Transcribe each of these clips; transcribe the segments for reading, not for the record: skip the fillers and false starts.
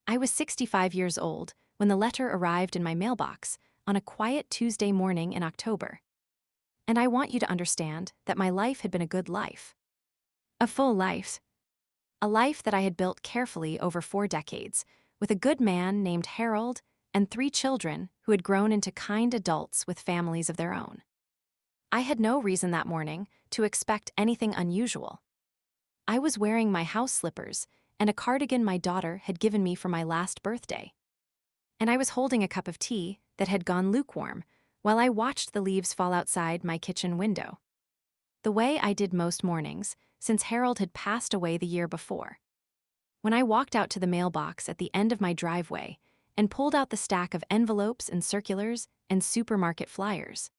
I was 65 years old when the letter arrived in my mailbox on a quiet Tuesday morning in October. And I want you to understand that my life had been a good life. A full life. A life that I had built carefully over 4 decades, with a good man named Harold and 3 children who had grown into kind adults with families of their own. I had no reason that morning to expect anything unusual. I was wearing my house slippers and a cardigan my daughter had given me for my last birthday. And I was holding a cup of tea that had gone lukewarm while I watched the leaves fall outside my kitchen window. The way I did most mornings, since Harold had passed away the year before. When I walked out to the mailbox at the end of my driveway and pulled out the stack of envelopes and circulars and supermarket flyers,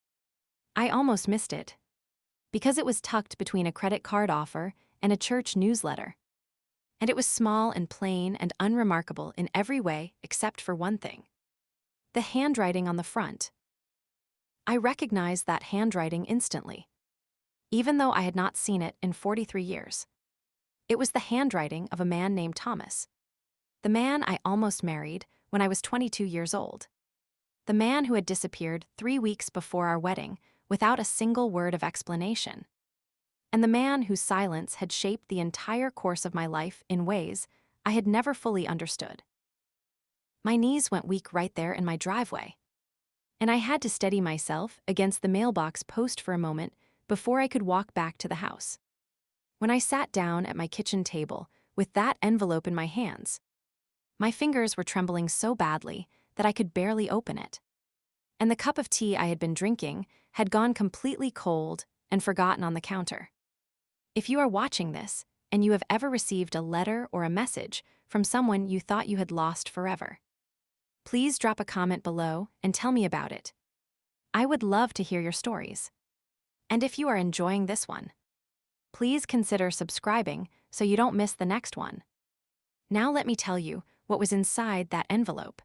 I almost missed it, because it was tucked between a credit card offer and a church newsletter. And it was small and plain and unremarkable in every way except for one thing: the handwriting on the front. I recognized that handwriting instantly, even though I had not seen it in 43 years. It was the handwriting of a man named Thomas, the man I almost married when I was 22 years old, the man who had disappeared 3 weeks before our wedding without a single word of explanation, and the man whose silence had shaped the entire course of my life in ways I had never fully understood. My knees went weak right there in my driveway, and I had to steady myself against the mailbox post for a moment before I could walk back to the house. When I sat down at my kitchen table with that envelope in my hands, my fingers were trembling so badly that I could barely open it. And the cup of tea I had been drinking had gone completely cold and forgotten on the counter. If you are watching this and you have ever received a letter or a message from someone you thought you had lost forever, please drop a comment below and tell me about it. I would love to hear your stories. And if you are enjoying this one, please consider subscribing so you don't miss the next one. Now let me tell you what was inside that envelope.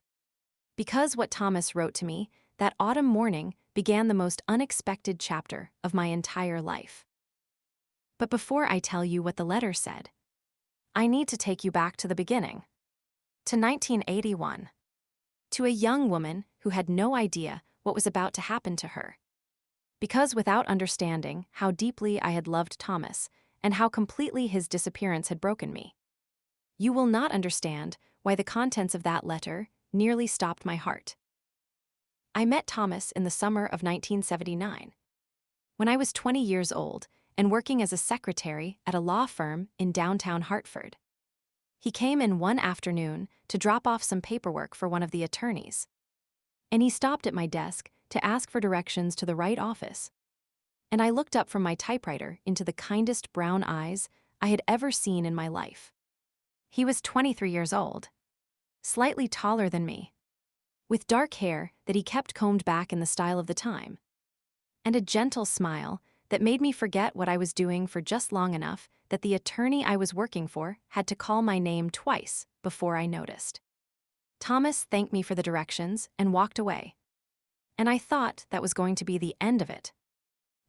Because what Thomas wrote to me that autumn morning began the most unexpected chapter of my entire life. But before I tell you what the letter said, I need to take you back to the beginning, to 1981, to a young woman who had no idea what was about to happen to her. Because without understanding how deeply I had loved Thomas and how completely his disappearance had broken me, you will not understand why the contents of that letter nearly stopped my heart. I met Thomas in the summer of 1979, when I was 20 years old and working as a secretary at a law firm in downtown Hartford. He came in one afternoon to drop off some paperwork for one of the attorneys, and he stopped at my desk to ask for directions to the right office. And I looked up from my typewriter into the kindest brown eyes I had ever seen in my life. He was 23 years old, slightly taller than me, with dark hair that he kept combed back in the style of the time, and a gentle smile that made me forget what I was doing for just long enough that the attorney I was working for had to call my name twice before I noticed. Thomas thanked me for the directions and walked away, and I thought that was going to be the end of it.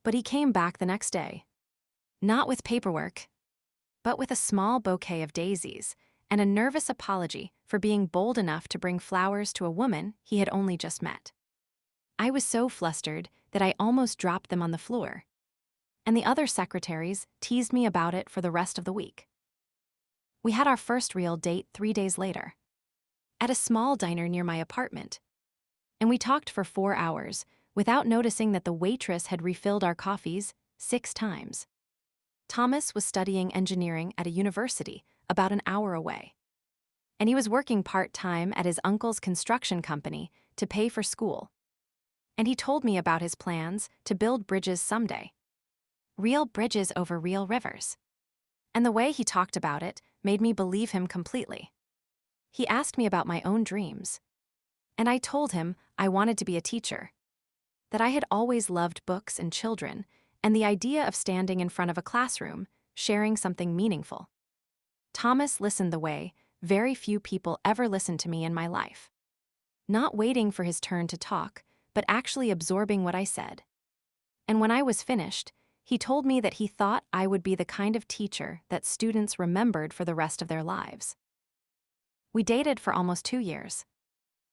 But he came back the next day, not with paperwork, but with a small bouquet of daisies and a nervous apology for being bold enough to bring flowers to a woman he had only just met. I was so flustered that I almost dropped them on the floor, and the other secretaries teased me about it for the rest of the week. We had our first real date 3 days later, at a small diner near my apartment, and we talked for 4 hours without noticing that the waitress had refilled our coffees 6 times. Thomas was studying engineering at a university about an hour away, and he was working part-time at his uncle's construction company to pay for school. And he told me about his plans to build bridges someday. Real bridges over real rivers. And the way he talked about it made me believe him completely. He asked me about my own dreams, and I told him I wanted to be a teacher, that I had always loved books and children, and the idea of standing in front of a classroom, sharing something meaningful. Thomas listened the way very few people ever listened to me in my life. Not waiting for his turn to talk, but actually absorbing what I said. And when I was finished, he told me that he thought I would be the kind of teacher that students remembered for the rest of their lives. We dated for almost 2 years.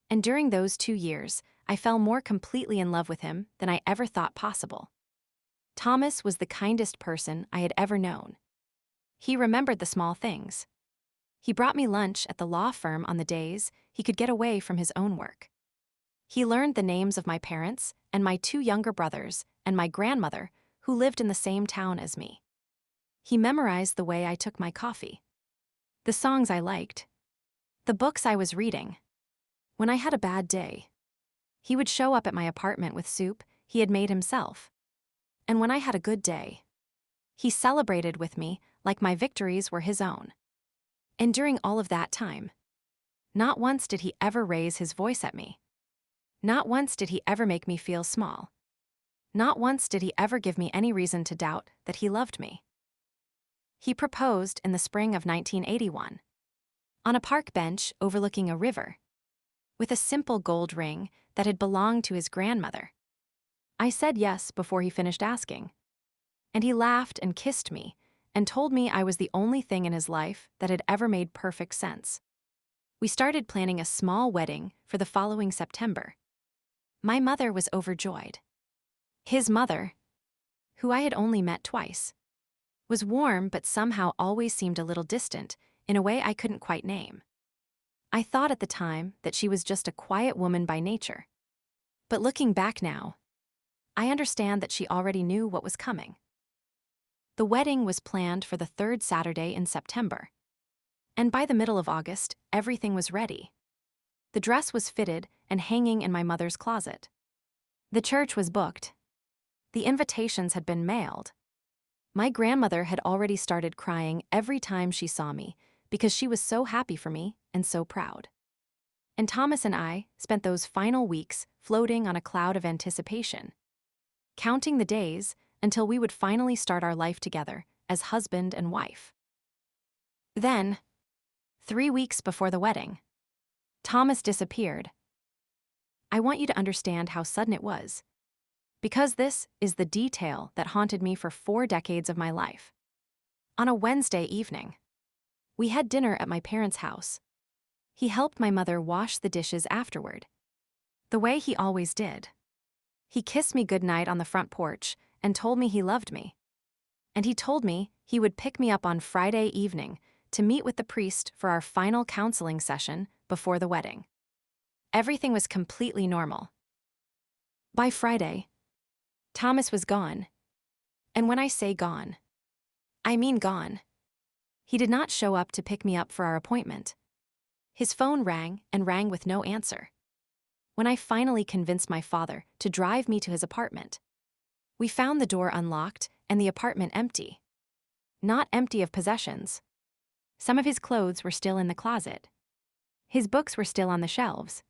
And during those 2 years, I fell more completely in love with him than I ever thought possible. Thomas was the kindest person I had ever known. He remembered the small things. He brought me lunch at the law firm on the days he could get away from his own work. He learned the names of my parents and my 2 younger brothers and my grandmother, who lived in the same town as me. He memorized the way I took my coffee, the songs I liked, the books I was reading. When I had a bad day, he would show up at my apartment with soup he had made himself. And when I had a good day, he celebrated with me like my victories were his own. And during all of that time, not once did he ever raise his voice at me. Not once did he ever make me feel small. Not once did he ever give me any reason to doubt that he loved me. He proposed in the spring of 1981, on a park bench overlooking a river, with a simple gold ring that had belonged to his grandmother. I said yes before he finished asking, and he laughed and kissed me and told me I was the only thing in his life that had ever made perfect sense. We started planning a small wedding for the following September. My mother was overjoyed. His mother, who I had only met twice, was warm but somehow always seemed a little distant in a way I couldn't quite name. I thought at the time that she was just a quiet woman by nature. But looking back now, I understand that she already knew what was coming. The wedding was planned for the third Saturday in September. And by the middle of August, everything was ready. The dress was fitted and hanging in my mother's closet. The church was booked. The invitations had been mailed. My grandmother had already started crying every time she saw me because she was so happy for me and so proud. And Thomas and I spent those final weeks floating on a cloud of anticipation, counting the days until we would finally start our life together as husband and wife. Then, 3 weeks before the wedding, Thomas disappeared. I want you to understand how sudden it was, because this is the detail that haunted me for 4 decades of my life. On a Wednesday evening, we had dinner at my parents' house. He helped my mother wash the dishes afterward, the way he always did. He kissed me goodnight on the front porch and told me he loved me. And he told me he would pick me up on Friday evening to meet with the priest for our final counseling session before the wedding. Everything was completely normal. By Friday, Thomas was gone. And when I say gone, I mean gone. He did not show up to pick me up for our appointment. His phone rang and rang with no answer. When I finally convinced my father to drive me to his apartment, we found the door unlocked and the apartment empty. Not empty of possessions. Some of his clothes were still in the closet. His books were still on the shelves.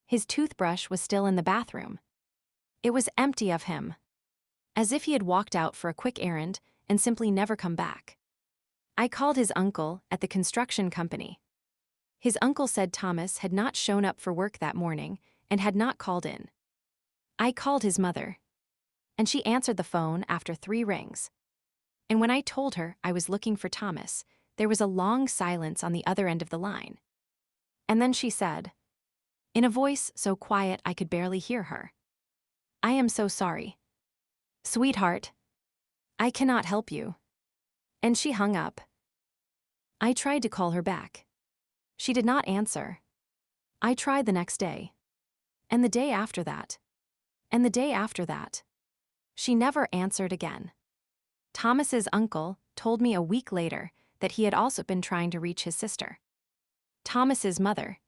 His toothbrush was still in the bathroom. It was empty of him, as if he had walked out for a quick errand and simply never come back. I called his uncle at the construction company. His uncle said Thomas had not shown up for work that morning and had not called in. I called his mother, and she answered the phone after 3 rings. And when I told her I was looking for Thomas, there was a long silence on the other end of the line. And then she said, in a voice so quiet I could barely hear her, "I am so sorry. Sweetheart, I cannot help you." And she hung up. I tried to call her back. She did not answer. I tried the next day, and the day after that, and the day after that. She never answered again. Thomas's uncle told me a week later that he had also been trying to reach his sister, Thomas's mother,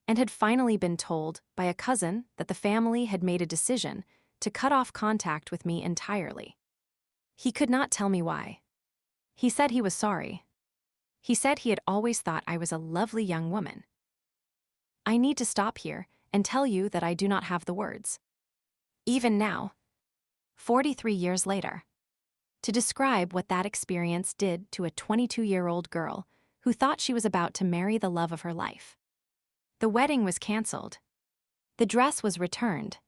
and had finally been told by a cousin that the family had made a decision to cut off contact with me entirely. He could not tell me why. He said he was sorry. He said he had always thought I was a lovely young woman. I need to stop here and tell you that I do not have the words, even now, 43 years later, to describe what that experience did to a 22-year-old girl who thought she was about to marry the love of her life. The wedding was canceled. The dress was returned.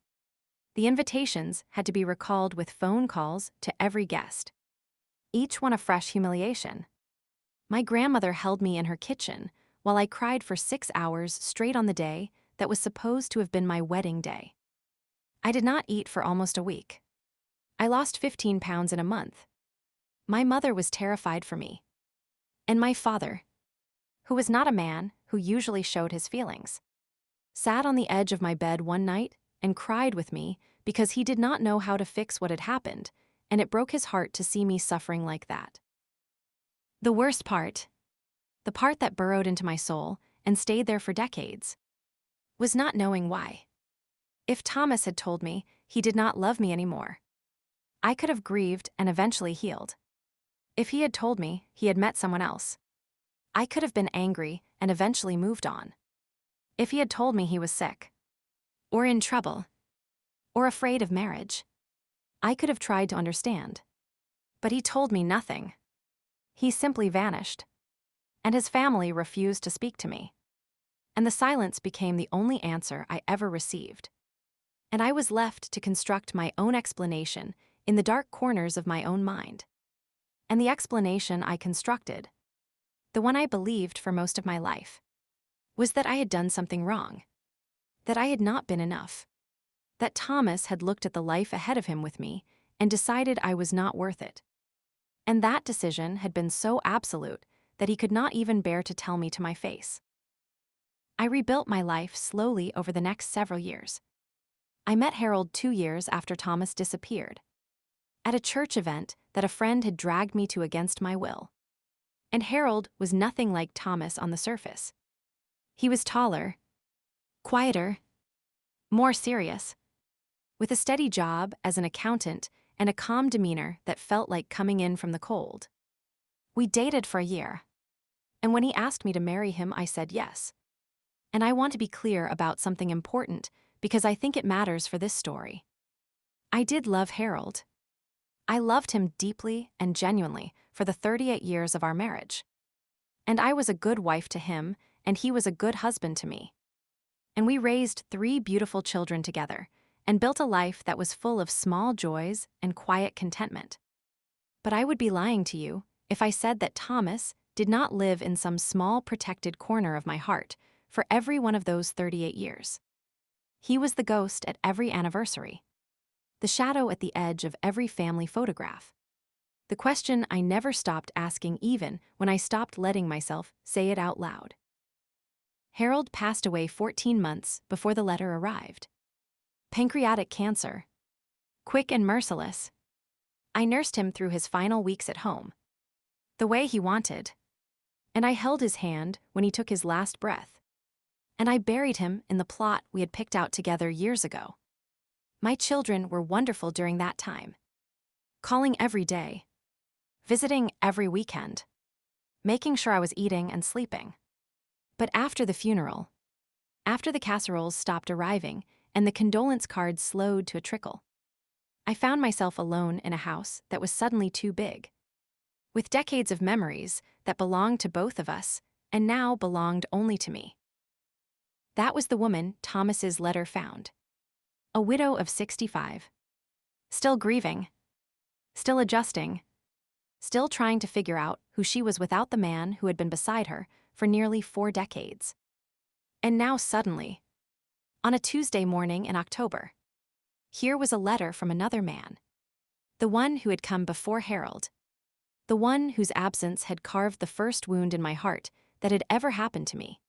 The invitations had to be recalled with phone calls to every guest, each one a fresh humiliation. My grandmother held me in her kitchen while I cried for 6 hours straight on the day that was supposed to have been my wedding day. I did not eat for almost a week. I lost 15 pounds in a month. My mother was terrified for me. And my father, who was not a man who usually showed his feelings, sat on the edge of my bed one night and cried with me because he did not know how to fix what had happened, and it broke his heart to see me suffering like that. The worst part, the part that burrowed into my soul and stayed there for decades, was not knowing why. If Thomas had told me he did not love me anymore, I could have grieved and eventually healed. If he had told me he had met someone else, I could have been angry and eventually moved on. If he had told me he was sick, or in trouble, or afraid of marriage, I could have tried to understand. But he told me nothing. He simply vanished. And his family refused to speak to me. And the silence became the only answer I ever received. And I was left to construct my own explanation in the dark corners of my own mind. And the explanation I constructed, the one I believed for most of my life, was that I had done something wrong, that I had not been enough, that Thomas had looked at the life ahead of him with me and decided I was not worth it. And that decision had been so absolute that he could not even bear to tell me to my face. I rebuilt my life slowly over the next several years. I met Harold 2 years after Thomas disappeared, at a church event that a friend had dragged me to against my will. And Harold was nothing like Thomas on the surface. He was taller, quieter, more serious, with a steady job as an accountant and a calm demeanor that felt like coming in from the cold. We dated for a year, and when he asked me to marry him, I said yes. And I want to be clear about something important because I think it matters for this story. I did love Harold. I loved him deeply and genuinely for the 38 years of our marriage. And I was a good wife to him, and he was a good husband to me. And we raised 3 beautiful children together and built a life that was full of small joys and quiet contentment. But I would be lying to you if I said that Thomas did not live in some small protected corner of my heart for every one of those 38 years. He was the ghost at every anniversary, the shadow at the edge of every family photograph, the question I never stopped asking even when I stopped letting myself say it out loud. Harold passed away 14 months before the letter arrived. Pancreatic cancer. Quick and merciless. I nursed him through his final weeks at home, the way he wanted. And I held his hand when he took his last breath. And I buried him in the plot we had picked out together years ago. My children were wonderful during that time, calling every day, visiting every weekend, making sure I was eating and sleeping. But after the funeral, after the casseroles stopped arriving and the condolence cards slowed to a trickle, I found myself alone in a house that was suddenly too big, with decades of memories that belonged to both of us and now belonged only to me. That was the woman Thomas's letter found. A widow of 65. Still grieving. Still adjusting. Still trying to figure out who she was without the man who had been beside her for nearly 4 decades. And now suddenly, on a Tuesday morning in October, here was a letter from another man. The one who had come before Harold. The one whose absence had carved the first wound in my heart that had ever happened to me.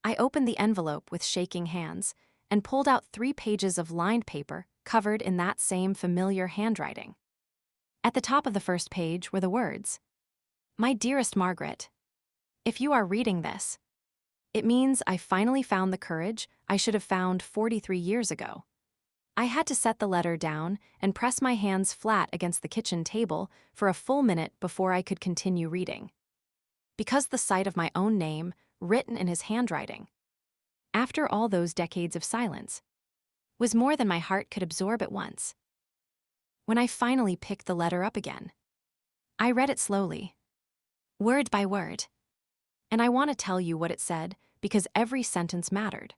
I opened the envelope with shaking hands and pulled out 3 pages of lined paper covered in that same familiar handwriting. At the top of the first page were the words, "My dearest Margaret, if you are reading this, it means I finally found the courage I should have found 43 years ago. I had to set the letter down and press my hands flat against the kitchen table for a full minute before I could continue reading. Because the sight of my own name, written in his handwriting, after all those decades of silence, was more than my heart could absorb at once. When I finally picked the letter up again, I read it slowly, word by word, and I want to tell you what it said because every sentence mattered.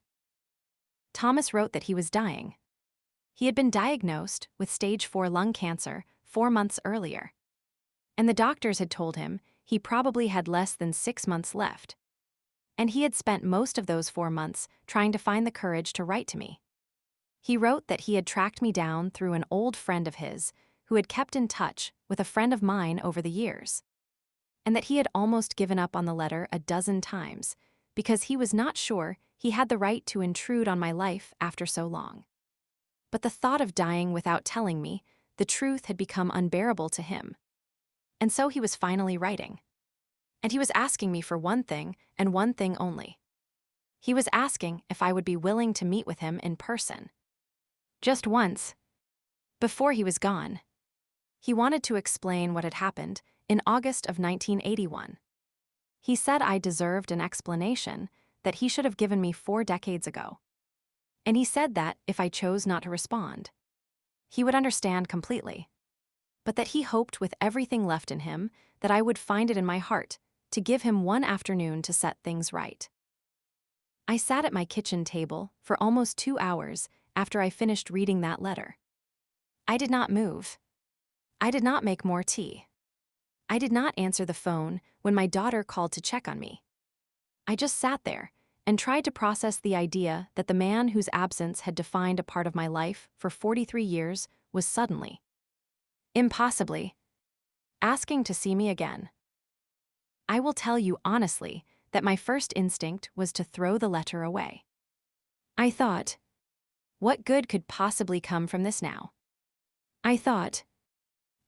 Thomas wrote that he was dying. He had been diagnosed with stage 4 lung cancer 4 months earlier, and the doctors had told him he probably had less than 6 months left. And he had spent most of those 4 months trying to find the courage to write to me. He wrote that he had tracked me down through an old friend of his who had kept in touch with a friend of mine over the years, and that he had almost given up on the letter a dozen times because he was not sure he had the right to intrude on my life after so long. But the thought of dying without telling me the truth had become unbearable to him. And so he was finally writing. And he was asking me for one thing and one thing only. He was asking if I would be willing to meet with him in person. Just once. Before he was gone. He wanted to explain what had happened in August of 1981. He said I deserved an explanation that he should have given me 4 decades ago. And he said that if I chose not to respond, he would understand completely. But that he hoped with everything left in him that I would find it in my heart to give him one afternoon to set things right. I sat at my kitchen table for almost 2 hours after I finished reading that letter. I did not move. I did not make more tea. I did not answer the phone when my daughter called to check on me. I just sat there and tried to process the idea that the man whose absence had defined a part of my life for 43 years was suddenly, impossibly, asking to see me again. I will tell you honestly that my first instinct was to throw the letter away. I thought, what good could possibly come from this now? I thought,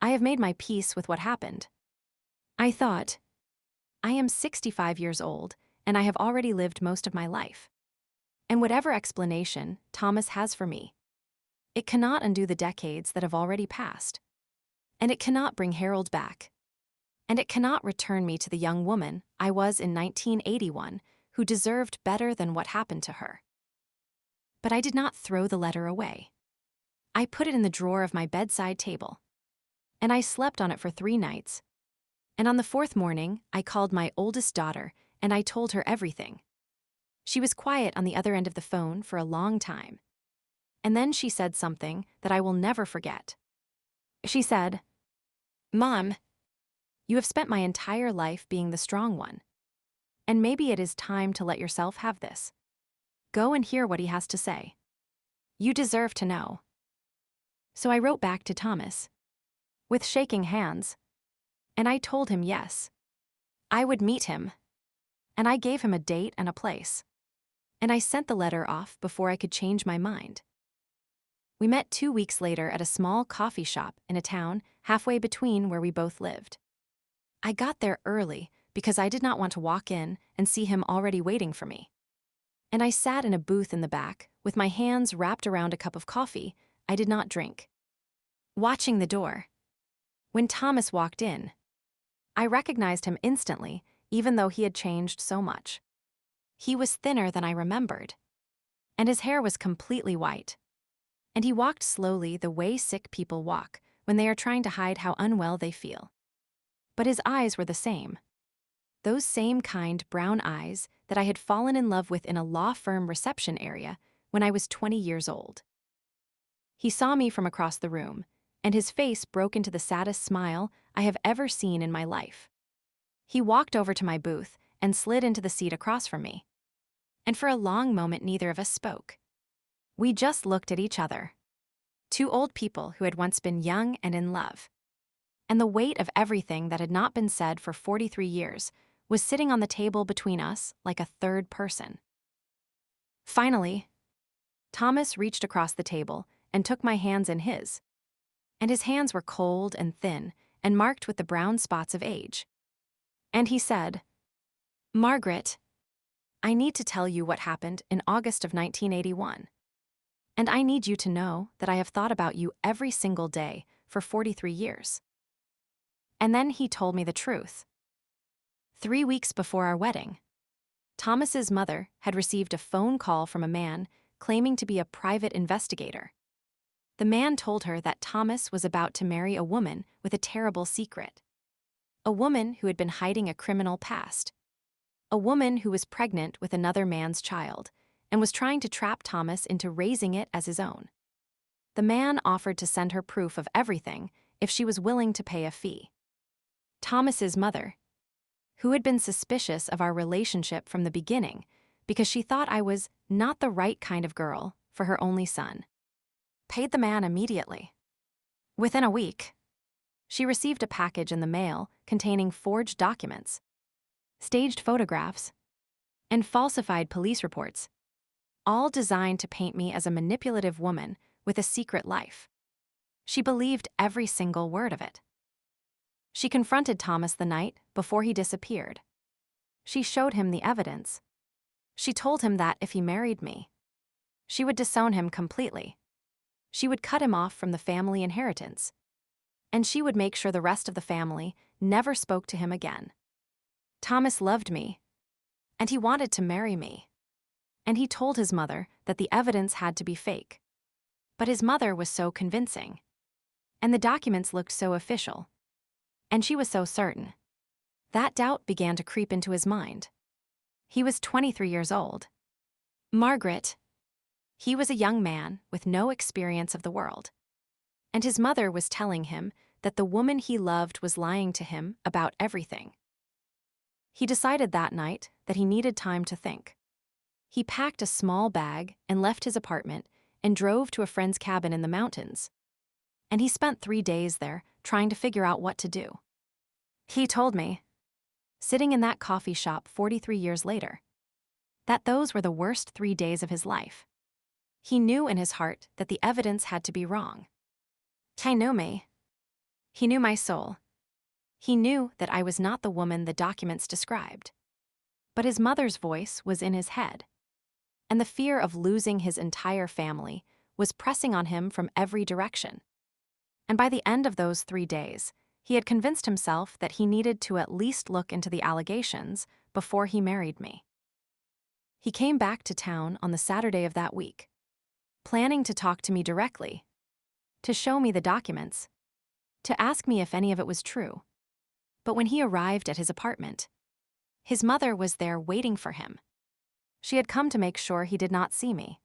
I have made my peace with what happened. I thought, I am 65 years old and I have already lived most of my life. And whatever explanation Thomas has for me, it cannot undo the decades that have already passed. And it cannot bring Harold back. And it cannot return me to the young woman I was in 1981 who deserved better than what happened to her. But I did not throw the letter away. I put it in the drawer of my bedside table. And I slept on it for 3 nights. And on the 4th morning, I called my oldest daughter and I told her everything. She was quiet on the other end of the phone for a long time. And then she said something that I will never forget. She said, "Mom, you have spent my entire life being the strong one. And maybe it is time to let yourself have this. Go and hear what he has to say. You deserve to know." So I wrote back to Thomas, with shaking hands, and I told him yes, I would meet him. And I gave him a date and a place. And I sent the letter off before I could change my mind. We met 2 weeks later at a small coffee shop in a town halfway between where we both lived. I got there early because I did not want to walk in and see him already waiting for me. And I sat in a booth in the back with my hands wrapped around a cup of coffee I did not drink, watching the door. When Thomas walked in, I recognized him instantly, even though he had changed so much. He was thinner than I remembered, and his hair was completely white. And he walked slowly the way sick people walk when they are trying to hide how unwell they feel. But his eyes were the same. Those same kind brown eyes that I had fallen in love with in a law firm reception area when I was 20 years old. He saw me from across the room, and his face broke into the saddest smile I have ever seen in my life. He walked over to my booth and slid into the seat across from me. And for a long moment neither of us spoke. We just looked at each other. 2 old people who had once been young and in love. And the weight of everything that had not been said for 43 years was sitting on the table between us like a third person. Finally, Thomas reached across the table and took my hands in his. And his hands were cold and thin and marked with the brown spots of age. And he said, "Margaret, I need to tell you what happened in August of 1981. And I need you to know that I have thought about you every single day for 43 years. And then he told me the truth. 3 weeks before our wedding, Thomas's mother had received a phone call from a man claiming to be a private investigator. The man told her that Thomas was about to marry a woman with a terrible secret. A woman who had been hiding a criminal past. A woman who was pregnant with another man's child and was trying to trap Thomas into raising it as his own. The man offered to send her proof of everything if she was willing to pay a fee. Thomas's mother, who had been suspicious of our relationship from the beginning because she thought I was not the right kind of girl for her only son, paid the man immediately. Within a week, she received a package in the mail containing forged documents, staged photographs, and falsified police reports, all designed to paint me as a manipulative woman with a secret life. She believed every single word of it. She confronted Thomas the night before he disappeared. She showed him the evidence. She told him that if he married me, she would disown him completely. She would cut him off from the family inheritance, and she would make sure the rest of the family never spoke to him again. Thomas loved me, and he wanted to marry me. And he told his mother that the evidence had to be fake. But his mother was so convincing, and the documents looked so official, and she was so certain. That doubt began to creep into his mind. He was 23 years old. Margaret. He was a young man with no experience of the world. And his mother was telling him that the woman he loved was lying to him about everything. He decided that night that he needed time to think. He packed a small bag and left his apartment and drove to a friend's cabin in the mountains. And he spent 3 days there trying to figure out what to do. He told me, sitting in that coffee shop 43 years later, that those were the worst 3 days of his life. He knew in his heart that the evidence had to be wrong. He knew me. He knew my soul. He knew that I was not the woman the documents described. But his mother's voice was in his head, and the fear of losing his entire family was pressing on him from every direction. And by the end of those 3 days, he had convinced himself that he needed to at least look into the allegations before he married me. He came back to town on the Saturday of that week, planning to talk to me directly, to show me the documents, to ask me if any of it was true. But when he arrived at his apartment, his mother was there waiting for him. She had come to make sure he did not see me.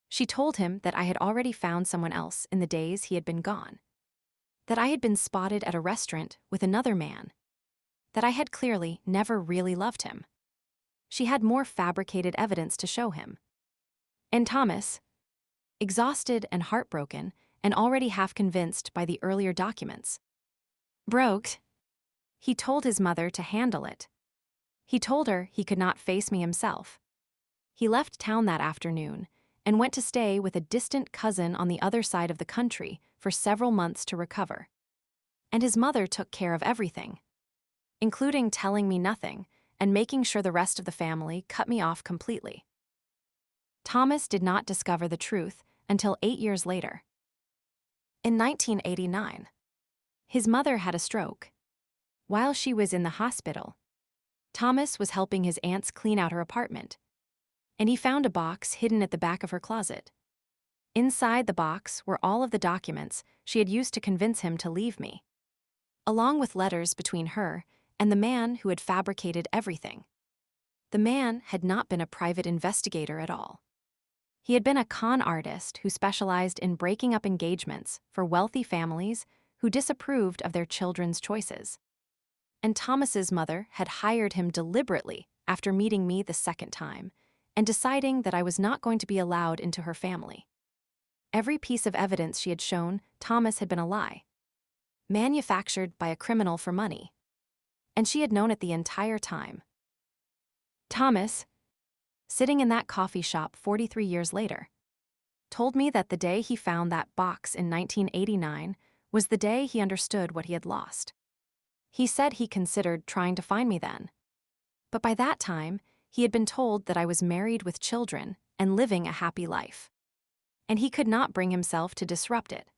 She told him that I had already found someone else in the days he had been gone, that I had been spotted at a restaurant with another man, that I had clearly never really loved him. She had more fabricated evidence to show him. And Thomas, exhausted and heartbroken and already half convinced by the earlier documents, broke. He told his mother to handle it. He told her he could not face me himself. He left town that afternoon and went to stay with a distant cousin on the other side of the country for several months to recover. And his mother took care of everything, including telling me nothing and making sure the rest of the family cut me off completely. Thomas did not discover the truth until 8 years later. In 1989, his mother had a stroke. While she was in the hospital, Thomas was helping his aunts clean out her apartment, and he found a box hidden at the back of her closet. Inside the box were all of the documents she had used to convince him to leave me, along with letters between her and the man who had fabricated everything. The man had not been a private investigator at all. He had been a con artist who specialized in breaking up engagements for wealthy families who disapproved of their children's choices. And Thomas's mother had hired him deliberately after meeting me the second time and deciding that I was not going to be allowed into her family. Every piece of evidence she had shown Thomas had been a lie, manufactured by a criminal for money, and she had known it the entire time. Thomas, sitting in that coffee shop 43 years later, told me that the day he found that box in 1989 was the day he understood what he had lost. He said he considered trying to find me then, but by that time, he had been told that I was married with children and living a happy life, and he could not bring himself to disrupt it.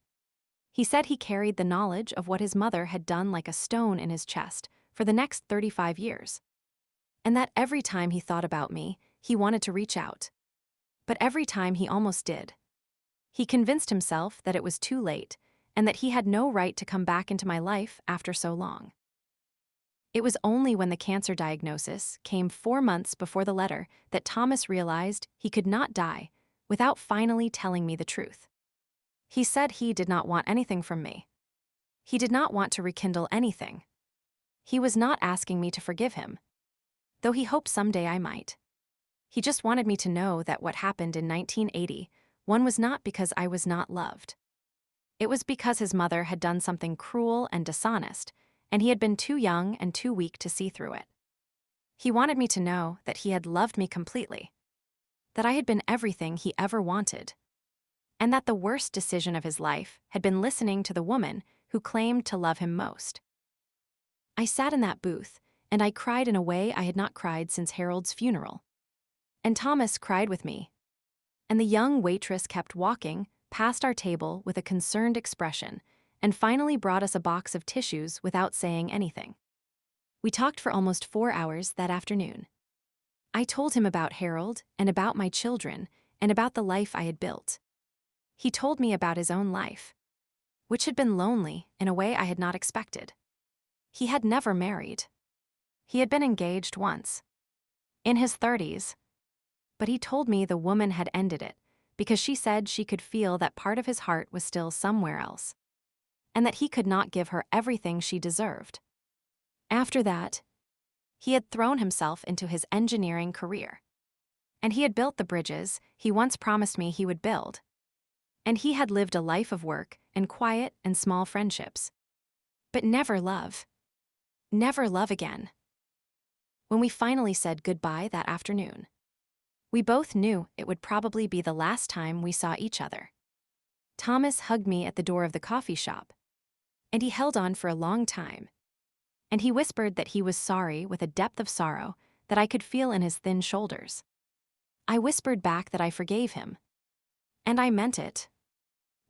He said he carried the knowledge of what his mother had done like a stone in his chest for the next 35 years, and that every time he thought about me, he wanted to reach out. But every time he almost did. He convinced himself that it was too late and that he had no right to come back into my life after so long. It was only when the cancer diagnosis came 4 months before the letter that Thomas realized he could not die without finally telling me the truth. He said he did not want anything from me. He did not want to rekindle anything. He was not asking me to forgive him, though he hoped someday I might. He just wanted me to know that what happened in 1980 was not because I was not loved. It was because his mother had done something cruel and dishonest, and he had been too young and too weak to see through it. He wanted me to know that he had loved me completely, that I had been everything he ever wanted, and that the worst decision of his life had been listening to the woman who claimed to love him most. I sat in that booth, and I cried in a way I had not cried since Harold's funeral. And Thomas cried with me. And the young waitress kept walking past our table with a concerned expression and finally brought us a box of tissues without saying anything. We talked for almost 4 hours that afternoon. I told him about Harold and about my children and about the life I had built. He told me about his own life, which had been lonely in a way I had not expected. He had never married. He had been engaged once, in his 30s, but he told me the woman had ended it because she said she could feel that part of his heart was still somewhere else, and that he could not give her everything she deserved. After that, he had thrown himself into his engineering career, and he had built the bridges he once promised me he would build, and he had lived a life of work and quiet and small friendships. But never love. Never love again. When we finally said goodbye that afternoon, we both knew it would probably be the last time we saw each other. Thomas hugged me at the door of the coffee shop, and he held on for a long time. And he whispered that he was sorry with a depth of sorrow that I could feel in his thin shoulders. I whispered back that I forgave him. And I meant it.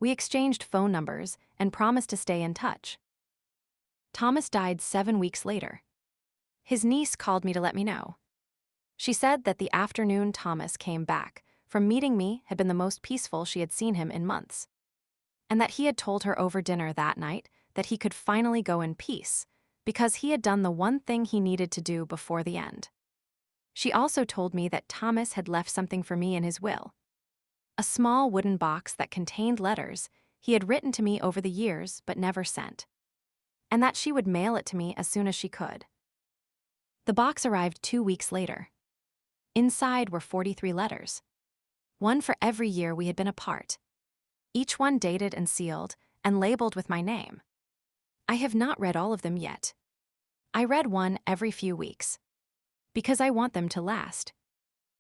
We exchanged phone numbers and promised to stay in touch. Thomas died 7 weeks later. His niece called me to let me know. She said that the afternoon Thomas came back from meeting me had been the most peaceful she had seen him in months, and that he had told her over dinner that night that he could finally go in peace because he had done the one thing he needed to do before the end. She also told me that Thomas had left something for me in his will, a small wooden box that contained letters he had written to me over the years but never sent, and that she would mail it to me as soon as she could. The box arrived 2 weeks later. Inside were 43 letters, one for every year we had been apart, each one dated and sealed and labeled with my name. I have not read all of them yet. I read one every few weeks, because I want them to last.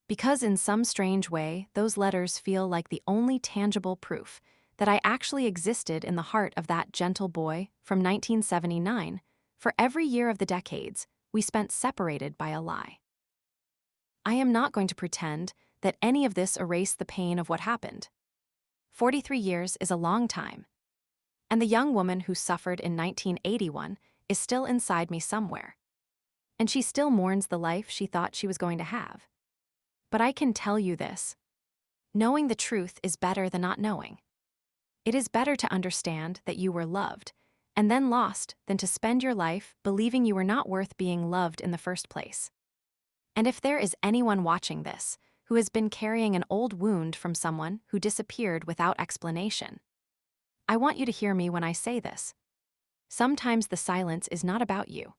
Because in some strange way, those letters feel like the only tangible proof that I actually existed in the heart of that gentle boy from 1979, for every year of the decades we spent separated by a lie. I am not going to pretend that any of this erased the pain of what happened. 43 years is a long time, and the young woman who suffered in 1981 is still inside me somewhere, and she still mourns the life she thought she was going to have. But I can tell you this: knowing the truth is better than not knowing. It is better to understand that you were loved and then lost than to spend your life believing you were not worth being loved in the first place. And if there is anyone watching this who has been carrying an old wound from someone who disappeared without explanation, I want you to hear me when I say this. Sometimes the silence is not about you.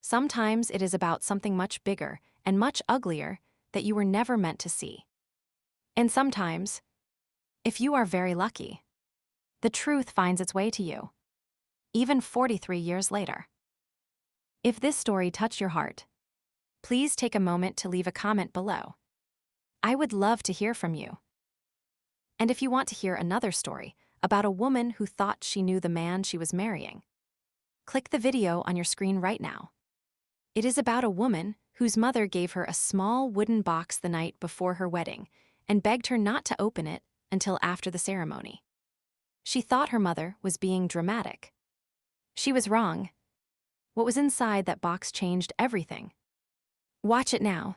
Sometimes it is about something much bigger and much uglier that you were never meant to see. And sometimes, if you are very lucky, the truth finds its way to you, even 43 years later. If this story touched your heart, please take a moment to leave a comment below. I would love to hear from you. And if you want to hear another story about a woman who thought she knew the man she was marrying, click the video on your screen right now. It is about a woman whose mother gave her a small wooden box the night before her wedding and begged her not to open it until after the ceremony. She thought her mother was being dramatic. She was wrong. What was inside that box changed everything. Watch it now.